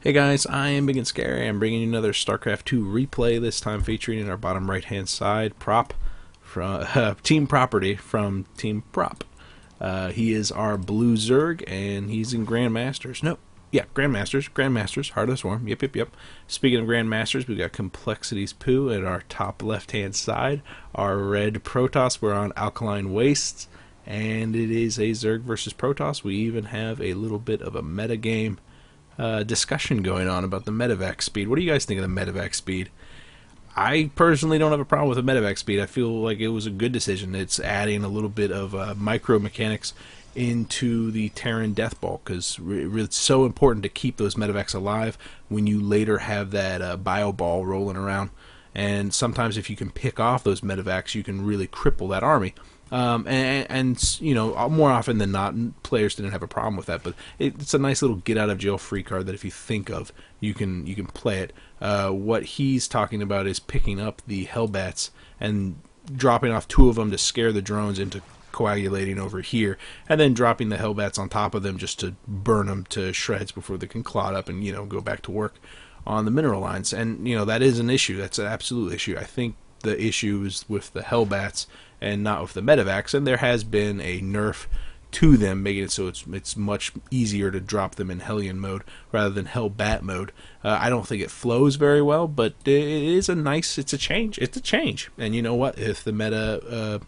Hey guys, I am Ibigandscary. I'm bringing you another StarCraft 2 replay, this time featuring in our bottom right hand side prop from TeamprOperty from TeamprOp. He is our blue Zerg and he's in Grandmasters. No, yeah, Grandmasters, Heart of the Swarm. Yep. Speaking of Grandmasters, we've got Complexity's Poo at our top left hand side. Our red Protoss, we're on Alkaline Wastes, and it is a Zerg versus Protoss. We even have a little bit of a metagame discussion going on about the medevac speed. What do you guys think of the medevac speed? I personally don't have a problem with the medevac speed. I feel like it was a good decision. It's adding a little bit of micro mechanics into the Terran Death Ball, because it's so important to keep those medevacs alive when you later have that bio ball rolling around. And sometimes if you can pick off those medevacs, you can really cripple that army. And you know, more often than not, players didn't have a problem with that. But it's a nice little get out of jail free card that if you think of, you can play it. What he's talking about is picking up the Hellbats and dropping off 2 of them to scare the drones into coagulating over here, and then dropping the Hellbats on top of them just to burn them to shreds before they can clot up and, you know, go back to work on the mineral lines. And, you know, that is an issue. That's an absolute issue. I think the issue is with the Hellbats and not with the medevacs, and there has been a nerf to them, making it so it's much easier to drop them in Hellion mode rather than Hellbat mode. I don't think it flows very well, but it is it's a change. And you know what? If the meta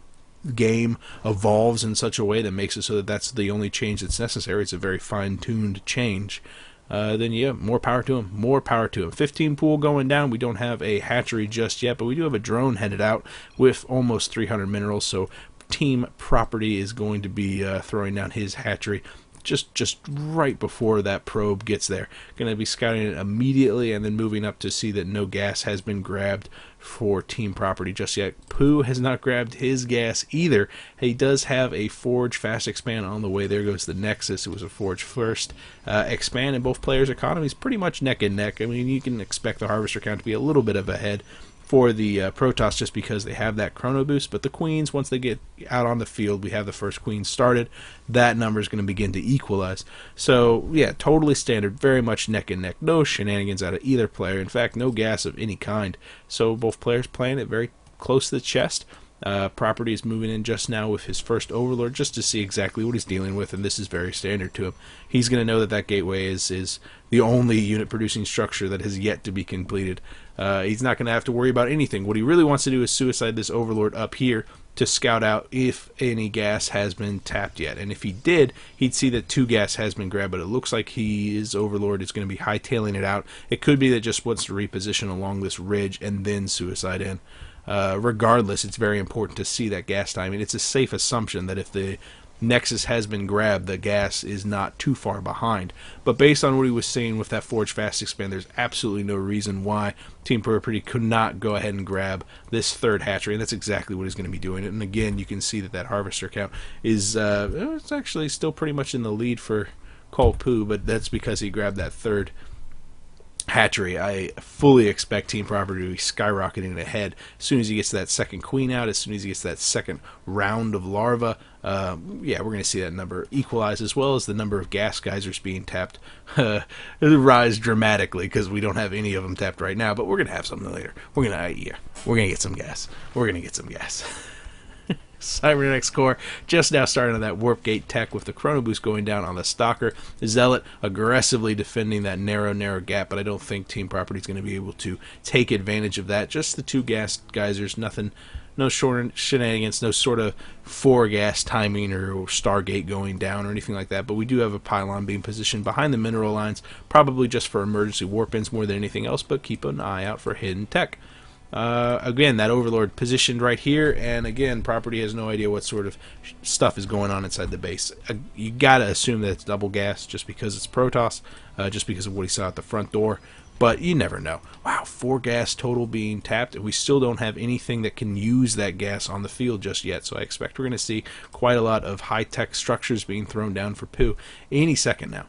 game evolves in such a way that makes it so that that's the only change that's necessary, it's a very fine-tuned change, then yeah, more power to him. 15 pool going down. We don't have a hatchery just yet, but we do have a drone headed out with almost 300 minerals, so TeamprOperty is going to be throwing down his hatchery just right before that probe gets there. Going to be scouting it immediately and then moving up to see that no gas has been grabbed for TeamprOperty just yet. Pooh has not grabbed his gas either. He does have a Forge fast expand on the way. There goes the Nexus. It was a Forge first expand, and both players' economies pretty much neck and neck. I mean, you can expect the Harvester count to be a little bit of ahead for the Protoss just because they have that chrono boost, but the Queens, once they get out on the field, we have the first Queen started, that number is going to begin to equalize. So yeah, totally standard, very much neck and neck, no shenanigans out of either player, in fact no gas of any kind, so both players playing it very close to the chest. Property is moving in just now with his first Overlord just to see exactly what he's dealing with, and this is very standard to him. He's going to know that that gateway is the only unit producing structure that has yet to be completed. He's not going to have to worry about anything. What he really wants to do is suicide this Overlord up here to scout out if any gas has been tapped yet. And if he did, he'd see that 2 gas has been grabbed, but it looks like his Overlord is going to be hightailing it out. It could be that just wants to reposition along this ridge and then suicide in. Regardless, it's very important to see that gas timing. It's a safe assumption that if the Nexus has been grabbed, the gas is not too far behind. But based on what he was saying with that Forge fast expand, there's absolutely no reason why TeamprOperty could not go ahead and grab this 3rd hatchery, and that's exactly what he's going to be doing. And again, you can see that that Harvester count is it's actually still pretty much in the lead for Pooh, but that's because he grabbed that 3rd hatchery. I fully expect TeamprOperty to be skyrocketing ahead as soon as he gets that 2nd Queen out, as soon as he gets that 2nd round of larva. Yeah, we're going to see that number equalize, as well as the number of gas geysers being tapped rise dramatically, because we don't have any of them tapped right now, but we're going to have something later. We're going to get some gas. Cybernetics Core just now starting on that Warp Gate tech with the Chrono Boost going down on the Stalker. Zealot aggressively defending that narrow gap, but I don't think TeamprOperty is going to be able to take advantage of that. Just the 2 gas geysers, nothing, no short shenanigans, no sort of 4 gas timing or Stargate going down or anything like that. But we do have a pylon being positioned behind the mineral lines, probably just for emergency warp-ins more than anything else, but keep an eye out for hidden tech. Again, that Overlord positioned right here, and again, Property has no idea what sort of stuff is going on inside the base. You gotta assume that it's double gas just because it's Protoss, just because of what he saw at the front door, but you never know. Wow, 4 gas total being tapped, and we still don't have anything that can use that gas on the field just yet, so I expect we're going to see quite a lot of high-tech structures being thrown down for Pooh any second now.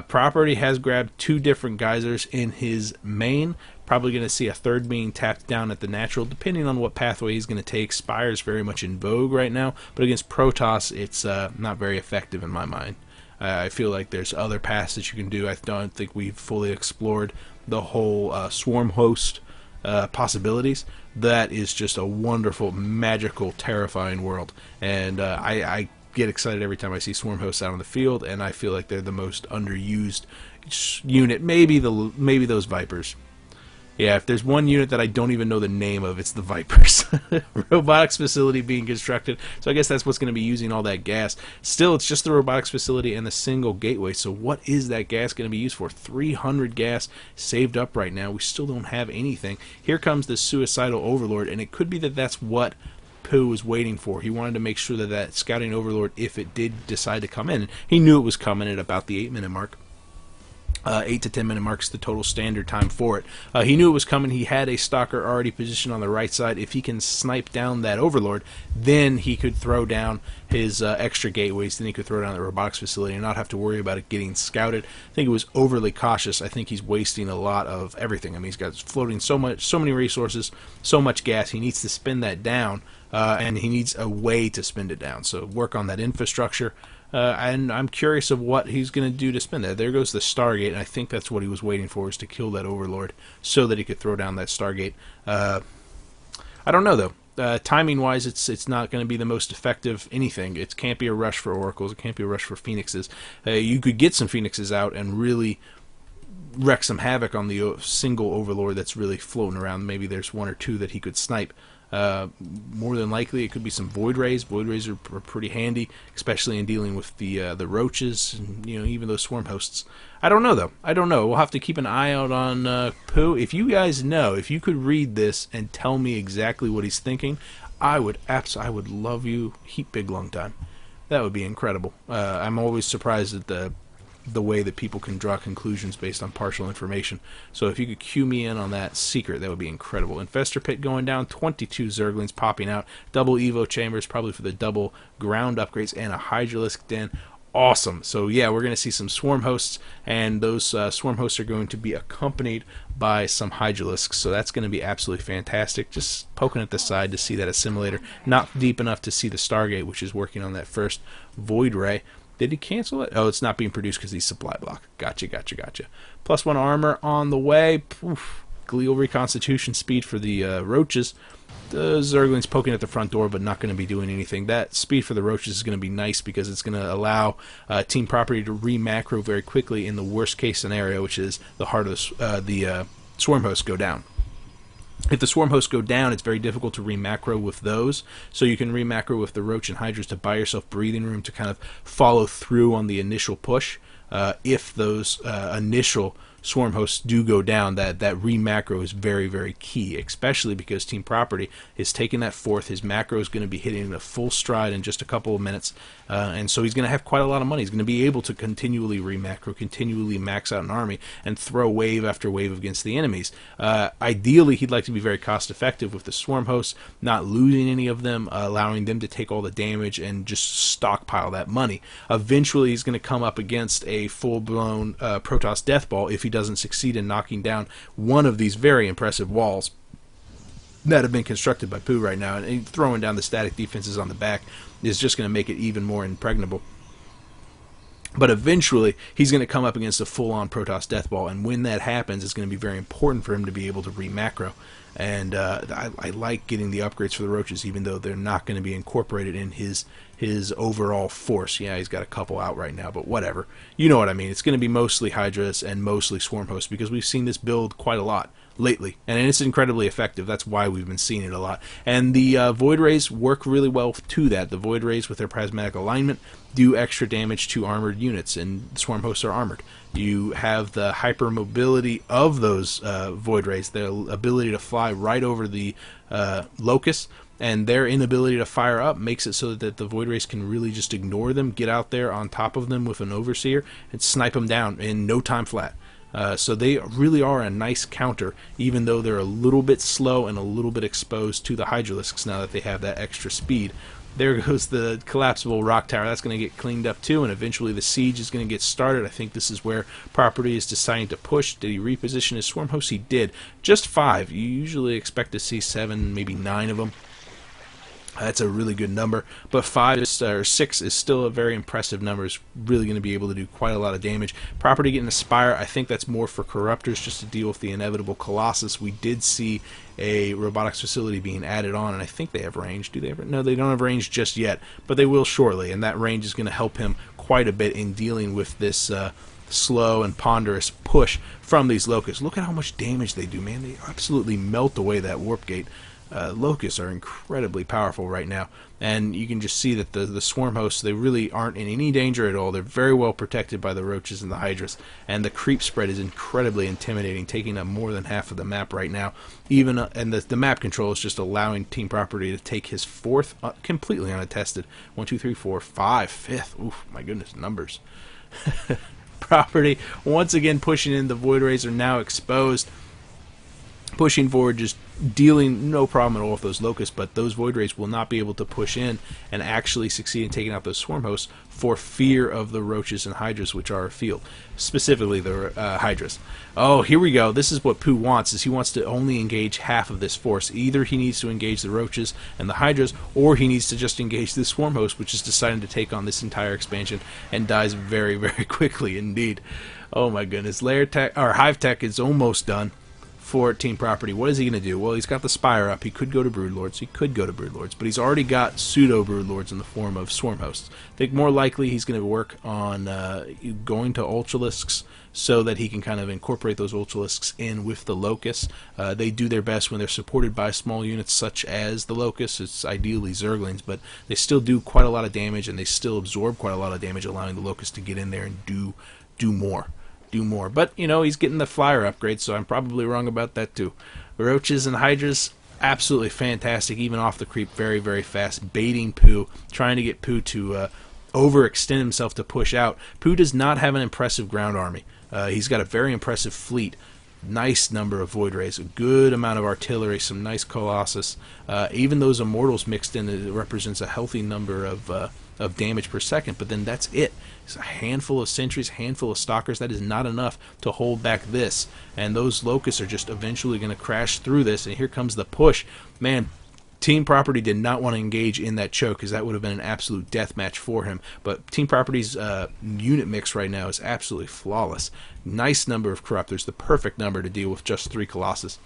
Property has grabbed 2 different geysers in his main. Probably going to see a 3rd being tapped down at the natural, depending on what pathway he's going to take. Spire is very much in vogue right now, but against Protoss, it's not very effective in my mind. I feel like there's other paths that you can do. I don't think we've fully explored the whole swarm host possibilities. That is just a wonderful, magical, terrifying world, and I get excited every time I see swarm hosts out on the field, and I feel like they're the most underused unit. Maybe those Vipers. Yeah, if there's one unit that I don't even know the name of, it's the Vipers. Robotics facility being constructed, so I guess that's what's going to be using all that gas. Still, it's just the robotics facility and the single gateway, so what is that gas going to be used for? 300 gas saved up right now. We still don't have anything. Here comes the suicidal overlord, and it could be that that's what Pooh was waiting for. He wanted to make sure that that scouting overlord, if it did decide to come in, he knew it was coming at about the 8-minute mark. 8 to 10 minute marks the total standard time for it. He knew it was coming. He had a stalker already positioned on the right side. If he can snipe down that overlord, then he could throw down his extra gateways. Then he could throw down the robotics facility and not have to worry about it getting scouted. I think it was overly cautious. I think he's wasting a lot of everything. I mean, he's got floating so many resources, so much gas. He needs to spin that down, and he needs a way to spin it down. So work on that infrastructure. And I'm curious of what he's going to do to spin that. There goes the Stargate, and I think that's what he was waiting for, is to kill that Overlord so that he could throw down that Stargate. I don't know, though. Timing-wise, it's not going to be the most effective anything. It can't be a rush for Oracles. It can't be a rush for Phoenixes. You could get some Phoenixes out and really wreak some havoc on the single Overlord that's really floating around. Maybe there's one or two that he could snipe. More than likely, it could be some Void Rays. Void Rays are pretty handy, especially in dealing with the roaches, and, even those swarm hosts. I don't know, though. I don't know. We'll have to keep an eye out on Pooh. If you guys know, if you could read this and tell me exactly what he's thinking, I would love you heap big long time. That would be incredible. I'm always surprised at the way that people can draw conclusions based on partial information. So if you could cue me in on that secret, that would be incredible. Infestor Pit going down, 22 Zerglings popping out, double Evo chambers, probably for the double ground upgrades, and a Hydralisk Den. Awesome. So yeah, we're going to see some swarm hosts, and those swarm hosts are going to be accompanied by some Hydralisks, so that's going to be absolutely fantastic. Just poking at the side to see that assimilator. Not deep enough to see the Stargate, which is working on that first Void Ray. Did he cancel it? Oh, it's not being produced because he's supply block. Gotcha. +1 armor on the way. Oof. Glial reconstitution speed for the roaches. The Zergling's poking at the front door, but not going to be doing anything. That speed for the roaches is going to be nice because it's going to allow TeamprOperty to re-macro very quickly in the worst case scenario, which is the heart of the swarm hosts go down. If the swarm hosts go down, it's very difficult to re-macro with those, so you can re-macro with the roach and hydras to buy yourself breathing room to kind of follow through on the initial push. If those initial swarm hosts do go down, that re-macro is very, very key, especially because TeamprOperty is taking that fourth. His macro is going to be hitting a full stride in just a couple of minutes, and so he's going to have quite a lot of money. He's going to be able to continually re-macro, continually max out an army, and throw wave after wave against the enemies. Ideally, he'd like to be very cost-effective with the swarm hosts, not losing any of them, allowing them to take all the damage and just stockpile that money. Eventually, he's going to come up against a full-blown Protoss Death Ball if he doesn't succeed in knocking down one of these very impressive walls that have been constructed by Pooh right now, and throwing down the static defenses on the back is just going to make it even more impregnable. But eventually, he's going to come up against a full-on Protoss Death Ball, and when that happens, it's going to be very important for him to be able to re-macro. And I like getting the upgrades for the roaches, even though they're not going to be incorporated in his overall force. Yeah, he's got a couple out right now, but whatever. You know what I mean. It's going to be mostly Hydras and mostly Swarm Hosts, because we've seen this build quite a lot lately, and it's incredibly effective. That's why we've been seeing it a lot. And the Void Rays work really well to that. The Void Rays, with their prismatic alignment, do extra damage to armored units, and Swarm Hosts are armored. You have the hypermobility of those Void Rays, their ability to fly right over the Locust, and their inability to fire up makes it so that the Void Rays can really just ignore them, get out there on top of them with an Overseer, and snipe them down in no time flat. So they really are a nice counter, even though they're a little bit slow and a little bit exposed to the Hydralisks now that they have that extra speed. There goes the collapsible rock tower. That's going to get cleaned up too, and eventually the siege is going to get started. I think this is where Property is deciding to push. Did he reposition his swarm hosts? He did. Just 5. You usually expect to see 7, maybe 9 of them. That's a really good number, but 6 is still a very impressive number. It's really going to be able to do quite a lot of damage. Property getting a Spire, I think that's more for Corruptors, just to deal with the inevitable Colossus. We did see a robotics facility being added on, and I think they have range. Do they have? No, they don't have range just yet, but they will shortly, and that range is going to help him quite a bit in dealing with this slow and ponderous push from these Locusts. Look at how much damage they do, man. They absolutely melt away that Warp Gate. Locusts are incredibly powerful right now, and you can just see that the swarm hosts, they really aren't in any danger at all. They're very well protected by the roaches and the hydras, and the creep spread is incredibly intimidating, taking up more than half of the map right now. Even and the map control is just allowing TeamprOperty to take his 4th completely unattested. 1, 2, 3, 4, 5, 5th. Oof, my goodness, numbers. Property once again pushing in. The Void Rays are now exposed, pushing forward, just dealing no problem at all with those Locusts, but those Void Rays will not be able to push in and actually succeed in taking out those Swarm Hosts for fear of the Roaches and Hydras, which are afield, specifically the Hydras. Oh, here we go. This is what poo wants, is he wants to only engage half of this force. Either he needs to engage the Roaches and the Hydras, or he needs to just engage the Swarm Host, which is deciding to take on this entire expansion and dies very, very quickly indeed. Oh my goodness. Lair Tech, or Hive Tech is almost done for TeamprOperty. What is he going to do? Well, he's got the Spire up. He could go to Broodlords. But he's already got pseudo Broodlords in the form of Swarm Hosts. I think more likely he's going to work on going to Ultralisks so that he can kind of incorporate those Ultralisks in with the Locusts. They do their best when they're supported by small units such as the Locusts. It's ideally Zerglings, but they still do quite a lot of damage, and they still absorb quite a lot of damage, allowing the Locusts to get in there and do more. But you know, he's getting the flyer upgrade, so I'm probably wrong about that too. Roaches and Hydras, absolutely fantastic, even off the creep, very, very fast, baiting poo, trying to get poo to overextend himself to push out. Poo does not have an impressive ground army. He's got a very impressive fleet, nice number of Void Rays, a good amount of artillery, some nice Colossus. Even those Immortals mixed in, it represents a healthy number of damage per second, but then that's it. It's a handful of sentries, handful of stalkers. That is not enough to hold back this, and those Locusts are just eventually going to crash through this, and here comes the push. Man, TeamprOperty did not want to engage in that choke, because that would have been an absolute death match for him, but TeamprOperty's unit mix right now is absolutely flawless. Nice number of Corruptors, the perfect number to deal with just 3 Colossus.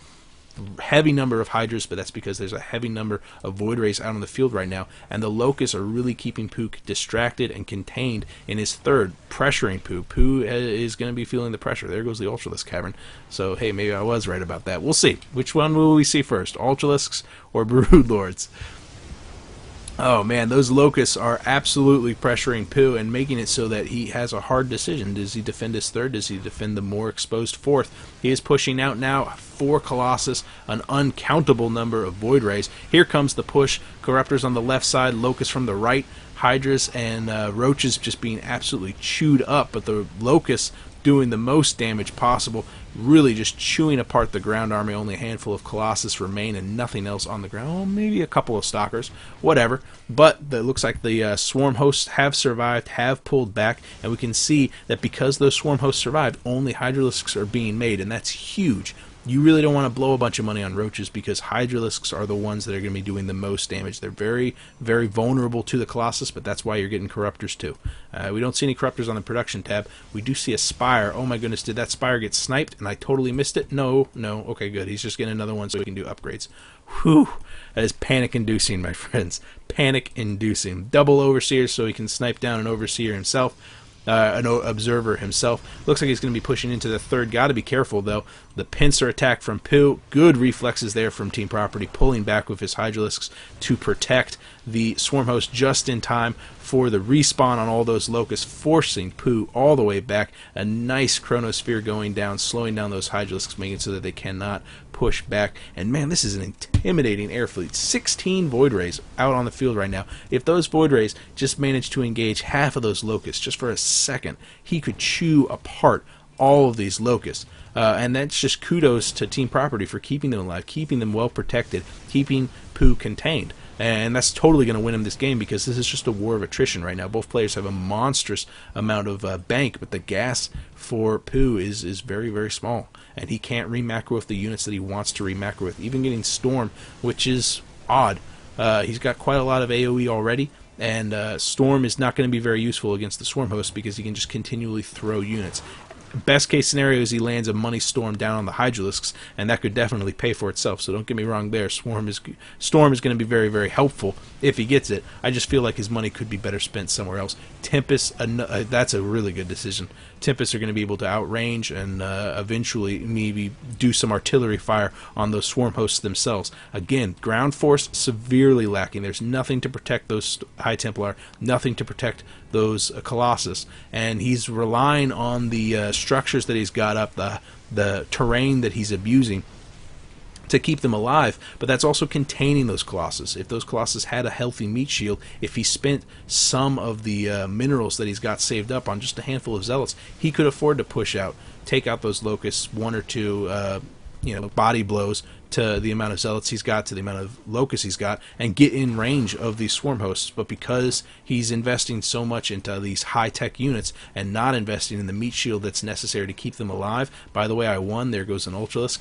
Heavy number of Hydras, but that's because there's a heavy number of Void Rays out on the field right now, and the Locusts are really keeping Poo distracted and contained in his 3rd, pressuring Poo. Poo is going to be feeling the pressure. There goes the Ultralisk Cavern. So, hey, maybe I was right about that. We'll see. Which one will we see first, Ultralisks or Broodlords? Oh man, those Locusts are absolutely pressuring Poo and making it so that he has a hard decision. Does he defend his 3rd? Does he defend the more exposed 4th? He is pushing out now 4 Colossus, an uncountable number of Void Rays. Here comes the push. Corruptors on the left side, Locusts from the right, Hydras and Roaches just being absolutely chewed up, but the Locusts doing the most damage possible, really just chewing apart the ground army. Only a handful of Colossus remain and nothing else on the ground. Well, maybe a couple of Stalkers, whatever. But it looks like the Swarm Hosts have survived, have pulled back, and we can see that because those Swarm Hosts survived, only Hydralisks are being made, and that's huge. You really don't want to blow a bunch of money on Roaches, because Hydralisks are the ones that are going to be doing the most damage. They're very, very vulnerable to the Colossus, but that's why you're getting Corruptors too. We don't see any Corruptors on the production tab. We do see a Spire. Oh my goodness, did that Spire get sniped and I totally missed it? No. Okay, good. He's just getting another one so he can do upgrades. Whew. That is panic-inducing, my friends. Panic-inducing. Double Overseers so he can snipe down an Overseer himself. An Observer himself. Looks like he's going to be pushing into the 3rd. Got to be careful, though. The pincer attack from Poo. Good reflexes there from TeamprOperty, pulling back with his Hydralisks to protect the Swarm Host just in time for the respawn on all those Locusts, forcing Poo all the way back. A nice Chronosphere going down, slowing down those Hydralisks, making it so that they cannot push back. And man, this is an intimidating air fleet. 16 Void Rays out on the field right now. If those Void Rays just managed to engage half of those Locusts just for a second, he could chew apart all of these Locusts. And that's just kudos to TeamprOperty for keeping them alive, keeping them well protected, keeping Poo contained. And that's totally going to win him this game, because this is just a war of attrition right now. Both players have a monstrous amount of bank, but the gas for Poo is very, very small. And he can't remacro with the units that he wants to remacro with. Even getting Storm, which is odd. He's got quite a lot of AoE already, and Storm is not going to be very useful against the Swarm host because he can just continually throw units. Best case scenario is he lands a money storm down on the Hydralisks, and that could definitely pay for itself. So don't get me wrong there. Storm is going to be very, very helpful if he gets it. I just feel like his money could be better spent somewhere else. Tempest, that's a really good decision. Tempests are going to be able to outrange and eventually maybe do some artillery fire on those swarm hosts themselves. Again, ground force severely lacking. There's nothing to protect those High Templar, nothing to protect those Colossus, and he's relying on the structures that he's got up, the terrain that he's abusing to keep them alive, but that's also containing those Colossus. If those Colossus had a healthy meat shield, if he spent some of the minerals that he's got saved up on just a handful of Zealots, he could afford to push out, take out those Locusts, one or two body blows to the amount of Zealots he's got, to the amount of Locusts he's got, and get in range of these swarm hosts. But because he's investing so much into these high-tech units and not investing in the meat shield that's necessary to keep them alive, by the way, I won, there goes an Ultralisk,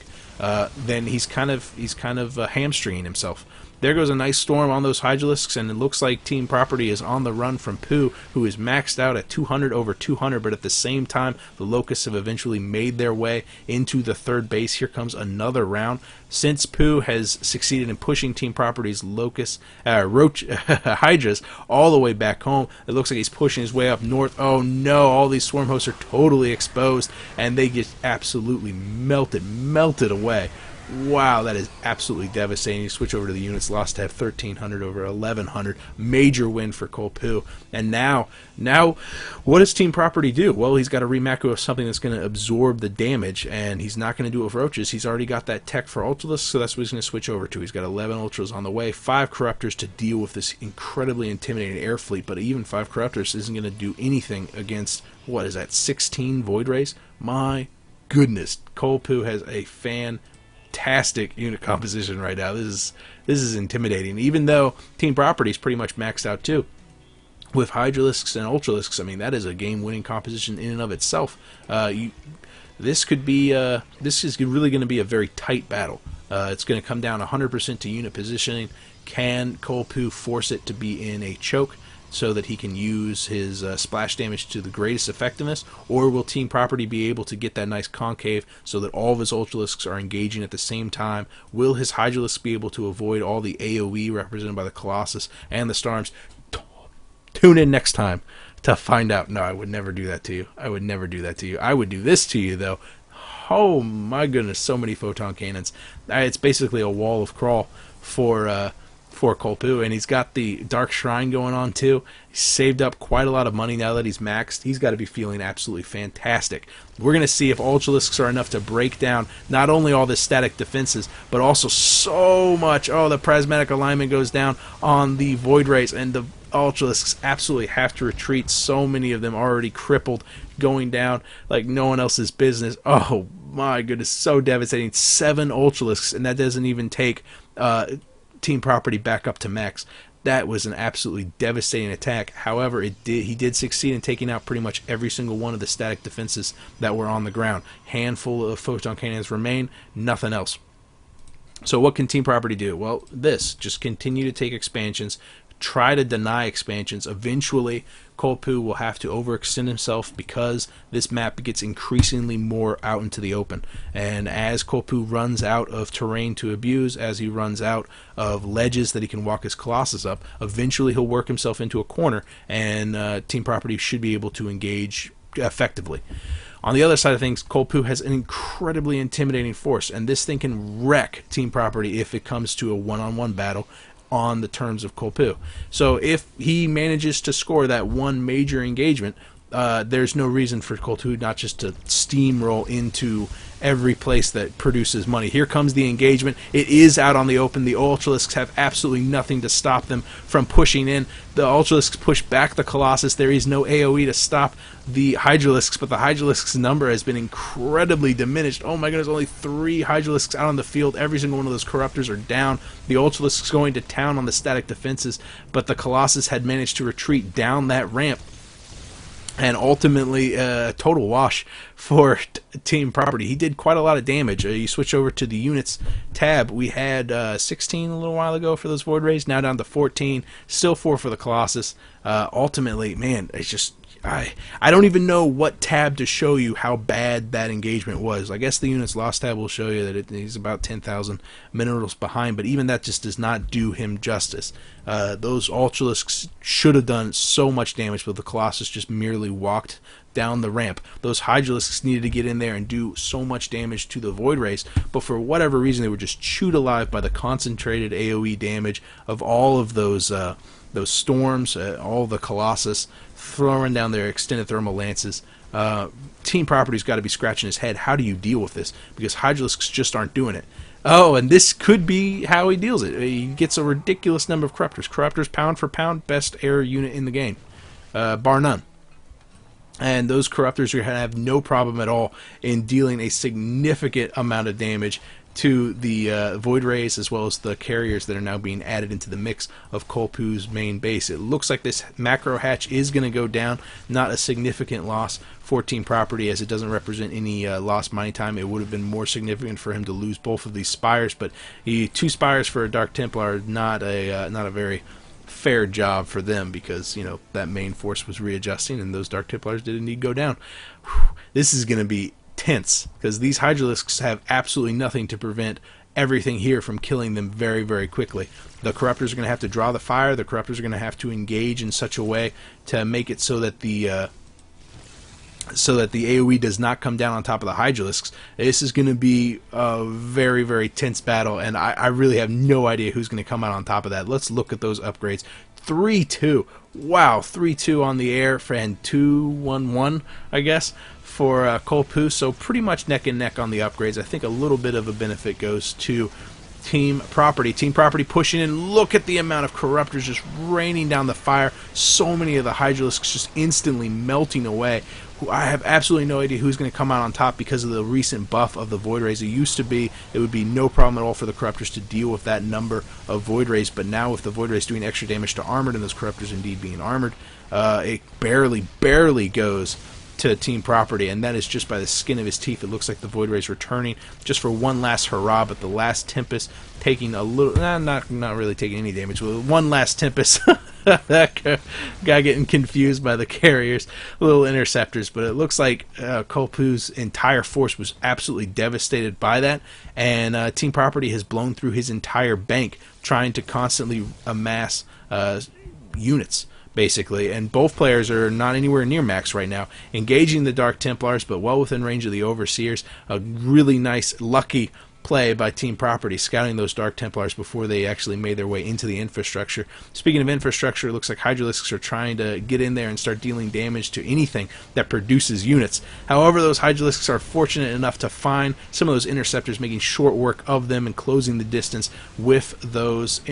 then he's kind of hamstringing himself. There goes a nice storm on those Hydralisks, and it looks like TeamprOperty is on the run from Pooh, who is maxed out at 200 over 200, but at the same time, the Locusts have eventually made their way into the third base. Here comes another round. Since Pooh has succeeded in pushing TeamprOperty's Hydras all the way back home, it looks like he's pushing his way up north. Oh no, all these swarm hosts are totally exposed, and they get absolutely melted away. Wow, that is absolutely devastating. You switch over to the units, lost to have 1,300 over 1,100. Major win for Pooh. And now, what does TeamprOperty do? Well, he's got a remacro of something that's going to absorb the damage, and he's not going to do it with Roaches. He's already got that tech for Ultralisk, so that's what he's going to switch over to. He's got 11 Ultras on the way, 5 Corruptors to deal with this incredibly intimidating air fleet, but even 5 Corruptors isn't going to do anything against, what is that, 16 Void Rays? My goodness, Pooh has a fantastic unit composition right now. This is intimidating, even though TeamprOperty is pretty much maxed out too. With Hydralisks and Ultralisks, I mean, that is a game-winning composition in and of itself. This is really going to be a very tight battle. It's going to come down 100% to unit positioning. Can Pooh force it to be in a choke so that he can use his splash damage to the greatest effectiveness, or will TeamprOperty be able to get that nice concave so that all of his Ultralisks are engaging at the same time? Will his Hydralisks be able to avoid all the AoE represented by the Colossus and the Storms? Tune in next time to find out. No, I would never do that to you. I would never do that to you. I would do this to you, though. Oh my goodness, so many photon cannons. It's basically a wall of crawl for Pooh, and he's got the Dark Shrine going on too. He's saved up quite a lot of money now that he's maxed. He's got to be feeling absolutely fantastic. We're going to see if Ultralisks are enough to break down not only all the static defenses, but also so much. Oh, the prismatic alignment goes down on the Void Rays, and the Ultralisks absolutely have to retreat. So many of them already crippled, going down like no one else's business. Oh my goodness, so devastating. 7 Ultralisks, and that doesn't even take TeamprOperty back up to max. That was an absolutely devastating attack. However, he did succeed in taking out pretty much every single one of the static defenses that were on the ground. Handful of photon cannons remain, nothing else. So what can TeamprOperty do? Well, just continue to take expansions, try to deny expansions. Eventually, Pooh will have to overextend himself because this map gets increasingly more out into the open. And as Pooh runs out of terrain to abuse, as he runs out of ledges that he can walk his Colossus up, eventually he'll work himself into a corner, and TeamprOperty should be able to engage effectively. On the other side of things, Pooh has an incredibly intimidating force, and this thing can wreck TeamprOperty if it comes to a one-on-one battle on the terms of Pooh. So if he manages to score that one major engagement, there's no reason for Pooh not just to steamroll into every place that produces money. Here comes the engagement. It is out on the open. The Ultralisks have absolutely nothing to stop them from pushing in. The Ultralisks push back the Colossus. There is no AoE to stop the Hydralisks, but the Hydralisks' number has been incredibly diminished. Oh my goodness, only 3 Hydralisks out on the field. Every single one of those Corruptors are down. The Ultralisks going to town on the static defenses, but the Colossus had managed to retreat down that ramp. and ultimately total wash for Team Property. He did quite a lot of damage. You switch over to the units tab. We had 16 a little while ago for those Void Rays, now down to 14, still 4 for the Colossus. Ultimately, man, it's just I don't even know what tab to show you how bad that engagement was. I guess the units lost tab will show you that he's about 10,000 minerals behind, but even that just does not do him justice. Those Ultralisks should have done so much damage, but the Colossus just merely walked down the ramp. Those Hydralisks needed to get in there and do so much damage to the Void Rays, but for whatever reason they were just chewed alive by the concentrated AoE damage of all of those storms, all the Colossus throwing down their extended thermal lances. Team Property's got to be scratching his head. How do you deal with this? Because Hydralisks just aren't doing it. Oh, and this could be how he deals it. He gets a ridiculous number of Corruptors. Corruptors, pound for pound, best air unit in the game, bar none. And those Corruptors are going to have no problem at all in dealing a significant amount of damage to the Void Rays, as well as the carriers that are now being added into the mix of Kolpu's main base. It looks like this macro hatch is going to go down, not a significant loss for Team Property, as it doesn't represent any lost mining time. It would have been more significant for him to lose both of these spires, but 2 spires for a Dark Templar, not a very fair job for them, because that main force was readjusting and those Dark Templars did indeed go down. Whew. This is going to be tense, because these Hydralisks have absolutely nothing to prevent everything here from killing them very, very quickly. The Corruptors are going to have to draw the fire. The Corruptors are going to have to engage in such a way to make it so that the AoE does not come down on top of the Hydralisks. This is going to be a very, very tense battle, and I really have no idea who's going to come out on top of that. Let's look at those upgrades. 3-2. Wow, 3-2 on the air, and 2-1-1, I guess, for Kolpu. So pretty much neck and neck on the upgrades. I think a little bit of a benefit goes to Team Property. Team Property pushing in. Look at the amount of Corruptors just raining down the fire. So many of the Hydralisks just instantly melting away. I have absolutely no idea who's going to come out on top because of the recent buff of the Void Rays. It used to be it would be no problem at all for the Corruptors to deal with that number of Void Rays, but now with the Void Rays doing extra damage to armored and those Corruptors indeed being armored, it barely goes to Team Property, and that is just by the skin of his teeth. It looks like the Void Rays returning just for one last hurrah, but the last Tempest taking a little, not really taking any damage, but one last Tempest. That guy getting confused by the carriers, little interceptors, but it looks like Kolpu's entire force was absolutely devastated by that, and Team Property has blown through his entire bank trying to constantly amass units, basically, and both players are not anywhere near max right now. Engaging the Dark Templars, but well within range of the Overseers. A really nice, lucky play by Team Property, scouting those Dark Templars before they actually made their way into the infrastructure. Speaking of infrastructure, it looks like Hydralisks are trying to get in there and start dealing damage to anything that produces units. However, those Hydralisks are fortunate enough to find some of those interceptors, making short work of them and closing the distance with those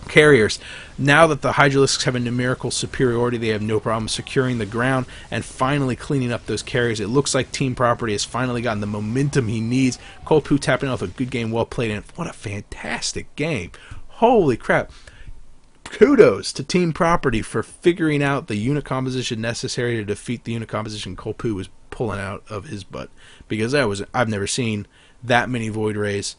carriers. Now that the Hydralisks have a numerical superiority, they have no problem securing the ground and finally cleaning up those carriers. It looks like Team Property has finally gotten the momentum he needs. Kolpu tapping off a good game, well played, and what a fantastic game. Holy crap. Kudos to Team Property for figuring out the unit composition necessary to defeat the unit composition Kolpu was pulling out of his butt, because I've never seen that many Void Rays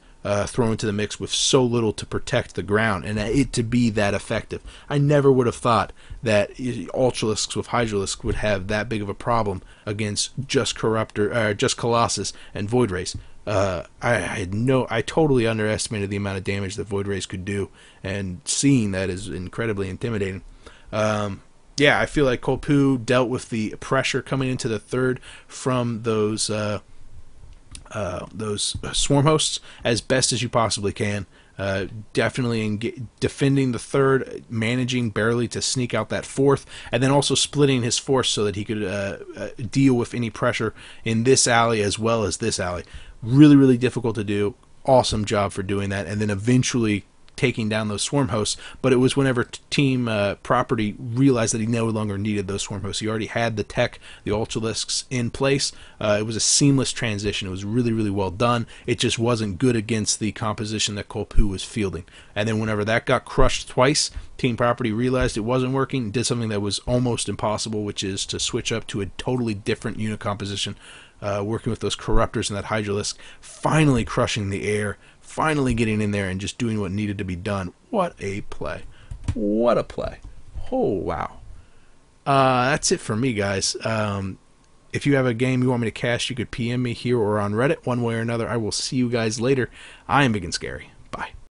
thrown into the mix with so little to protect the ground, and it to be that effective. I never would have thought that Ultralisks with Hydralisk would have that big of a problem against just Colossus and Void Rays. I totally underestimated the amount of damage that Void Rays could do, and seeing that is incredibly intimidating. Yeah, I feel like Kolpu dealt with the pressure coming into the third from those swarm hosts as best as you possibly can. Definitely defending the third, managing barely to sneak out that fourth, and then also splitting his force so that he could deal with any pressure in this alley as well as this alley. Really, really difficult to do. Awesome job for doing that, and then eventually taking down those swarm hosts, but it was whenever Team Property realized that he no longer needed those swarm hosts. He already had the tech, the Ultralisks in place. It was a seamless transition. It was really, really well done. It just wasn't good against the composition that Kolpu was fielding. And then whenever that got crushed twice, Team Property realized it wasn't working, did something that was almost impossible, which is to switch up to a totally different unit composition, working with those Corruptors and that Hydralisk, finally crushing the air, finally getting in there and just doing what needed to be done. What a play. What a play. Oh, wow. That's it for me, guys. If you have a game you want me to cast, you could PM me here or on Reddit. One way or another, I will see you guys later. I am Ibigandscary. Bye.